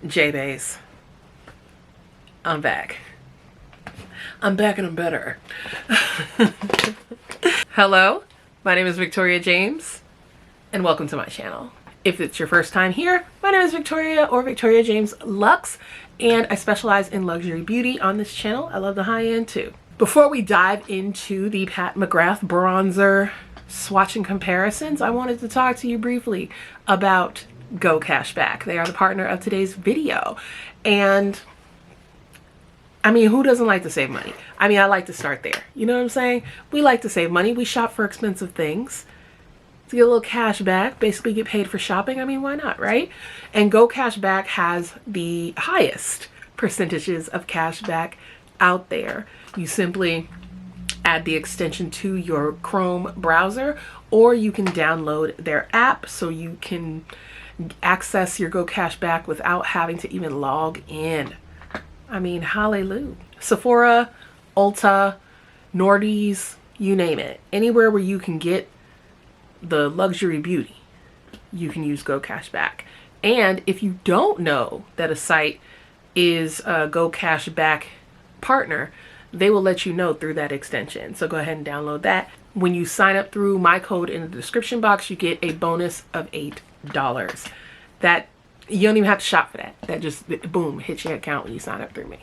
J-Bays. I'm back. I'm back and I'm better. Hello, my name is Victoria James and welcome to my channel. If it's your first time here, my name is Victoria or Victoria James Luxe, and I specialize in luxury beauty on this channel. I love the high end too. Before we dive into the Pat McGrath bronzer swatch and comparisons, I wanted to talk to you briefly about gocashback. They are the partner of today's video. And I mean, who doesn't like to save money? I mean, I like to start there. You know what I'm saying? We like to save money. We shop for expensive things to get a little cash back, basically get paid for shopping. I mean, why not, right? And gocashback has the highest percentages of cash back out there. You simply add the extension to your Chrome browser, or you can download their app so you can access your gocashback without having to even log in. I mean, hallelujah. Sephora, Ulta, Nars, you name it. Anywhere where you can get the luxury beauty, you can use gocashback. And if you don't know that a site is a gocashback partner, they will let you know through that extension. So go ahead and download that. When you sign up through my code in the description box, you get a bonus of $8. That you don't even have to shop for that. That just, boom, hits your account when you sign up through me.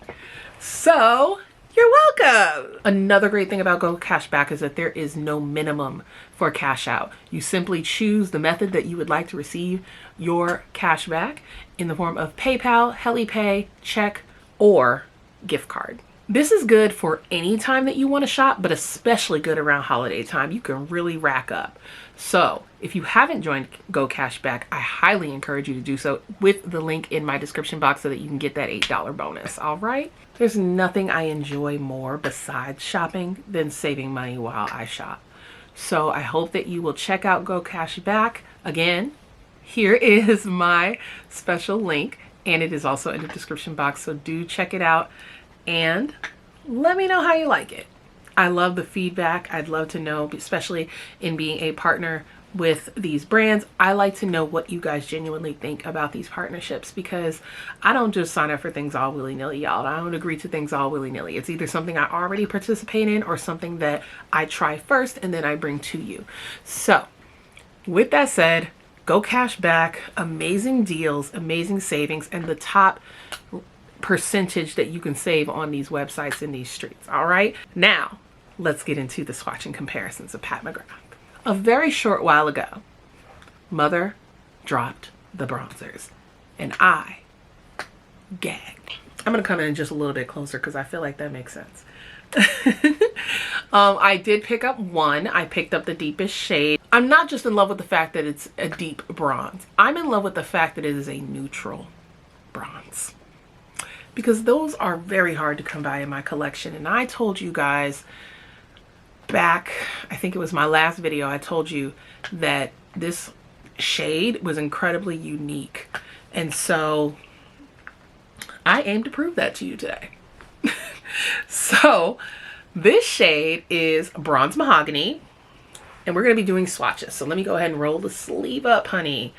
So you're welcome. Another great thing about gocashback is that there is no minimum for cash out. You simply choose the method that you would like to receive your cash back in the form of PayPal, HeliPay, check, or gift card. This is good for any time that you want to shop, but especially good around holiday time. You can really rack up. So if you haven't joined gocashback, I highly encourage you to do so with the link in my description box so that you can get that $8 bonus. All right. There's nothing I enjoy more besides shopping than saving money while I shop. So I hope that you will check out gocashback. Again, here is my special link, and it is also in the description box. So do check it out and let me know how you like it. I love the feedback. I'd love to know, especially in being a partner with these brands, I like to know what you guys genuinely think about these partnerships, because I don't just sign up for things all willy-nilly, y'all. I don't agree to things all willy-nilly. It's either something I already participate in or something that I try first and then I bring to you. So with that said, gocashback, amazing deals, amazing savings, and the top percentage that you can save on these websites in these streets. All right, now let's get into the swatch and comparisons of Pat McGrath. A very short while ago, Mother dropped the bronzers and I gagged. I'm gonna come in just a little bit closer because I feel like that makes sense. I did pick up one. I picked up the deepest shade. I'm not just in love with the fact that it's a deep bronze. I'm in love with the fact that it is a neutral bronze, because those are very hard to come by in my collection. And I told you guys back, I think it was my last video, I told you that this shade was incredibly unique. And so I aim to prove that to you today. So this shade is Bronze Mahogany, and we're going to be doing swatches. So let me go ahead and roll the sleeve up, honey,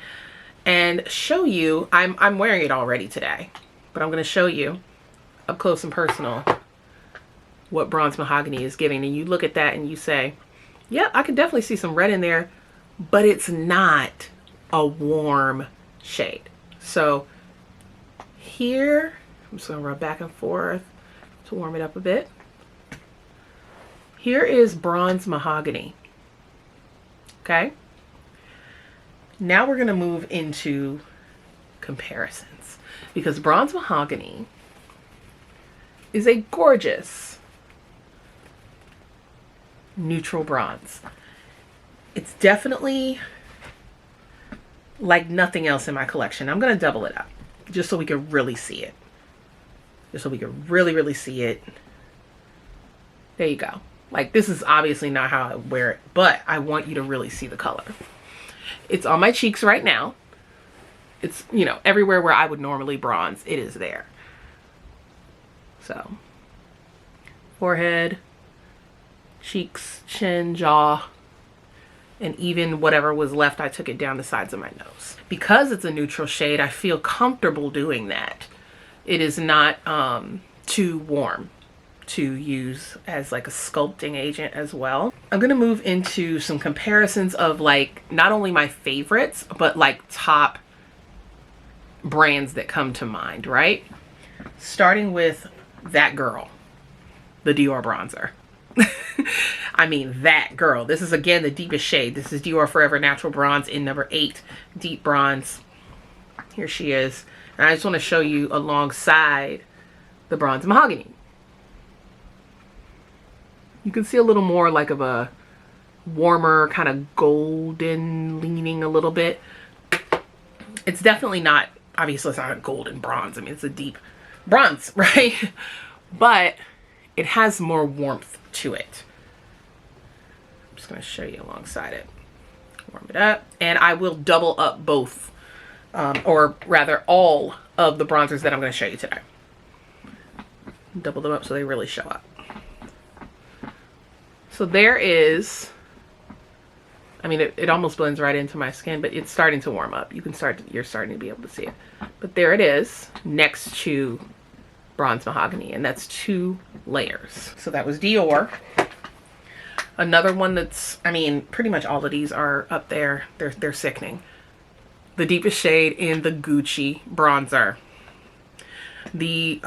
and show you. I'm wearing it already today, but I'm going to show you up close and personal what Bronze Mahogany is giving. And you look at that and you say, yeah, I can definitely see some red in there, but it's not a warm shade. So here, I'm just going to rub back and forth to warm it up a bit. Here is Bronze Mahogany. Okay. Now we're going to move into comparisons, because Bronze Mahogany is a gorgeous neutral bronze. It's definitely like nothing else in my collection. I'm going to double it up just so we can really see it. Just so we can really see it. There you go. Like, this is obviously not how I wear it, but I want you to really see the color. It's on my cheeks right now. It's, you know, everywhere where I would normally bronze, it is there. So, forehead, cheeks, chin, jaw, And even whatever was left, I took it down the sides of my nose. Because it's a neutral shade, I feel comfortable doing that. It is not too warm to use as like a sculpting agent as well. I'm gonna move into some comparisons of like not only my favorites, but like top brands that come to mind, right? Starting with that girl, the Dior bronzer. I mean, that girl. This is again the deepest shade. This is Dior Forever Natural Bronze in number 8, deep bronze. Here she is. And I just want to show you alongside the bronze mahogany. You can see a little more like of a warmer kind of golden leaning a little bit. It's definitely not, obviously it's not a golden bronze. I mean, it's a deep bronze, right? But it has more warmth to it. I'm just going to show you alongside it. Warm it up. And I will double up both, or rather all of the bronzers that I'm going to show you today. Double them up so they really show up. So there is, I mean, it almost blends right into my skin, but it's starting to warm up. You're starting to be able to see it. But there it is next to bronze mahogany, and that's 2 layers. So that was Dior. Another one that's, I mean, pretty much all of these are up there. They're sickening. The deepest shade in the Gucci bronzer. The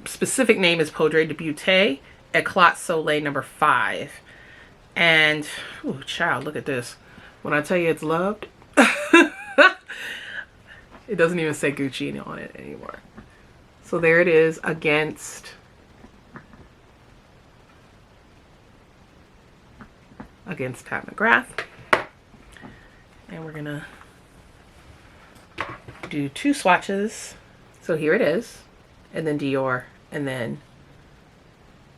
specific name is Poudre de Beauté Eclat Soleil number 5. And, oh child, look at this. When I tell you it's loved, it doesn't even say Gucci on it anymore. So there it is against Pat McGrath. And we're gonna do 2 swatches. So here it is, and then Dior, and then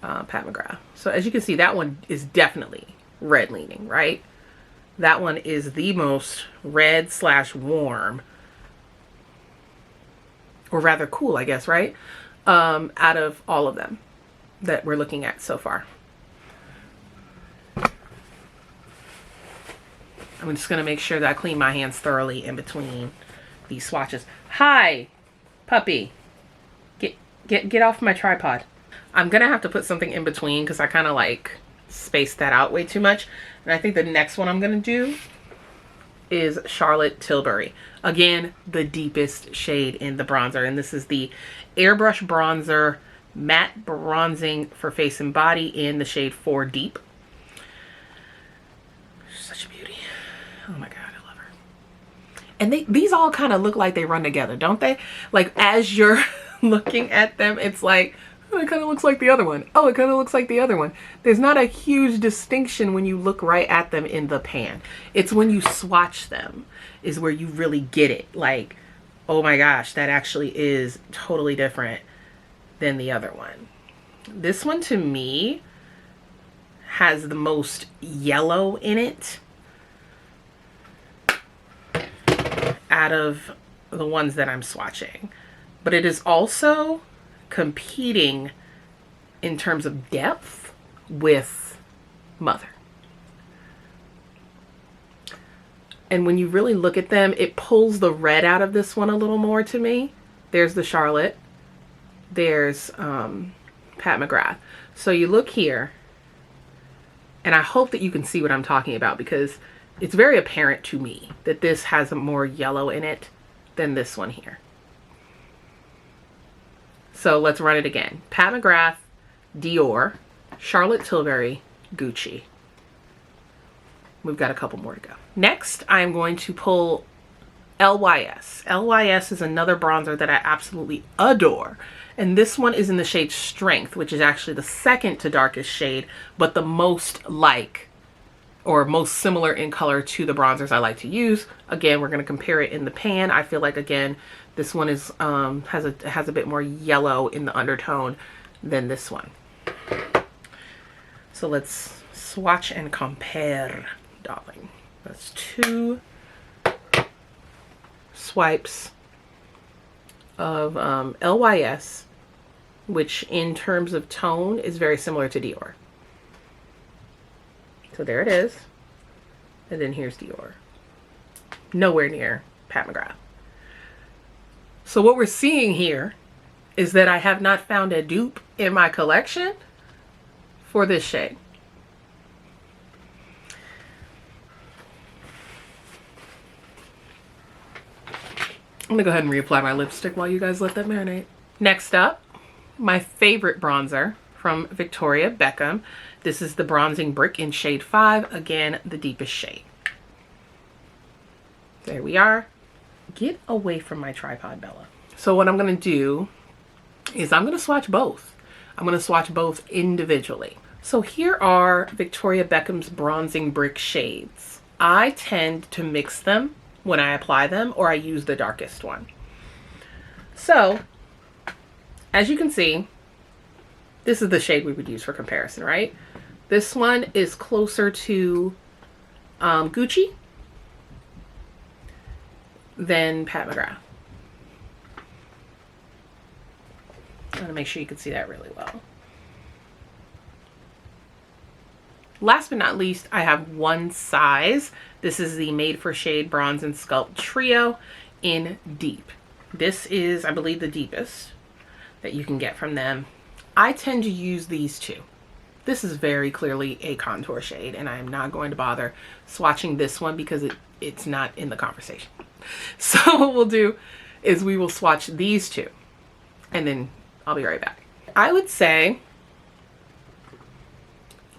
Pat McGrath. So as you can see, that one is definitely red leaning, right? That one is the most red / warm, or rather cool, I guess, right? Out of all of them that we're looking at so far. I'm just gonna make sure that I clean my hands thoroughly in between these swatches. Hi, puppy. Get off my tripod. I'm gonna have to put something in between because I kind of like spaced that out way too much. And I think the next one I'm gonna do is Charlotte Tilbury. Again, the deepest shade in the bronzer. And this is the Airbrush Bronzer Matte Bronzing for Face and Body in the shade 4 Deep. Such a beauty. Oh my God, I love her. And these all kind of look like they run together, don't they? Like as you're looking at them, it's like, oh, it kind of looks like the other one. Oh, it kind of looks like the other one. There's not a huge distinction when you look right at them in the pan. It's when you swatch them is where you really get it. Like, oh my gosh, that actually is totally different than the other one. This one to me has the most yellow in it out of the ones that I'm swatching. But it is also competing in terms of depth with Mother. And when you really look at them, it pulls the red out of this one a little more to me. There's the Charlotte. There's Pat McGrath. So you look here, and I hope that you can see what I'm talking about because it's very apparent to me that this has more yellow in it than this one here. So let's run it again. Pat McGrath, Dior, Charlotte Tilbury, Gucci. We've got a couple more to go. Next, I'm going to pull LYS. LYS is another bronzer that I absolutely adore. And this one is in the shade Strength, which is actually the second to darkest shade, but the most like, or most similar in color to the bronzers I like to use. Again, we're going to compare it in the pan. I feel like, again, this one is has a bit more yellow in the undertone than this one. So let's swatch and compare, darling. That's 2 swipes of LYS, which in terms of tone is very similar to Dior. So there it is. And then here's Dior. Nowhere near Pat McGrath. So what we're seeing here is that I have not found a dupe in my collection for this shade. I'm gonna go ahead and reapply my lipstick while you guys let that marinate. Next up, my favorite bronzer from Victoria Beckham. This is the Bronzing Brick in shade 5. Again, the deepest shade. There we are. Get away from my tripod, Bella. So what I'm gonna do is I'm gonna swatch both. I'm gonna swatch both individually. So here are Victoria Beckham's Bronzing Brick shades. I tend to mix them when I apply them, or I use the darkest one. So, as you can see, this is the shade we would use for comparison, right? This one is closer to Gucci than Pat McGrath. I'm gonna make sure you can see that really well. Last but not least, I have one size. This is the Made for Shade Bronze and Sculpt Trio in Deep. This is, I believe, the deepest that you can get from them. I tend to use these two. This is very clearly a contour shade, and I am not going to bother swatching this one because it's not in the conversation. So what we'll do is we will swatch these two, and then I'll be right back. I would say,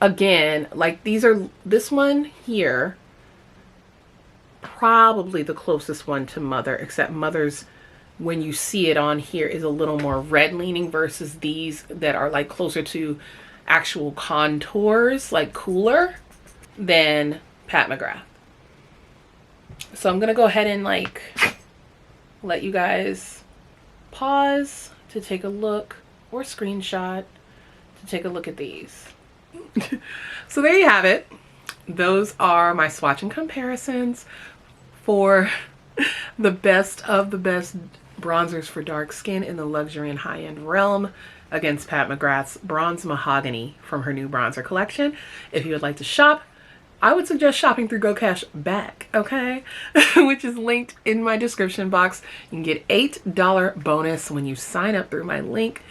again, like this one here, probably the closest one to Mother, except Mother's, when you see it on here, is a little more red leaning versus these that are like closer to actual contours, like cooler than Pat McGrath. So I'm gonna go ahead and like let you guys pause to take a look, or screenshot to take a look at these. So there you have it. Those are my swatch and comparisons for the best of the best bronzers for dark skin in the luxury and high-end realm against Pat McGrath's Bronze Mahogany from her new bronzer collection. If you would like to shop, I would suggest shopping through gocashback, okay? Which is linked in my description box. You can get $8 bonus when you sign up through my link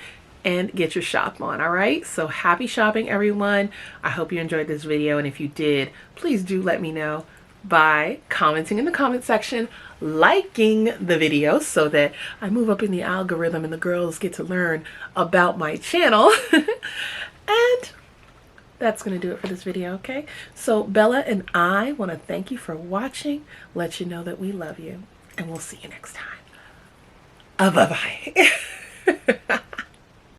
and get your shop on, all right? So happy shopping, everyone. I hope you enjoyed this video, and if you did, please do let me know by commenting in the comment section, liking the video so that I move up in the algorithm and the girls get to learn about my channel. And that's gonna do it for this video, okay? So Bella and I want to thank you for watching, let you know that we love you, and we'll see you next time. Bye-bye.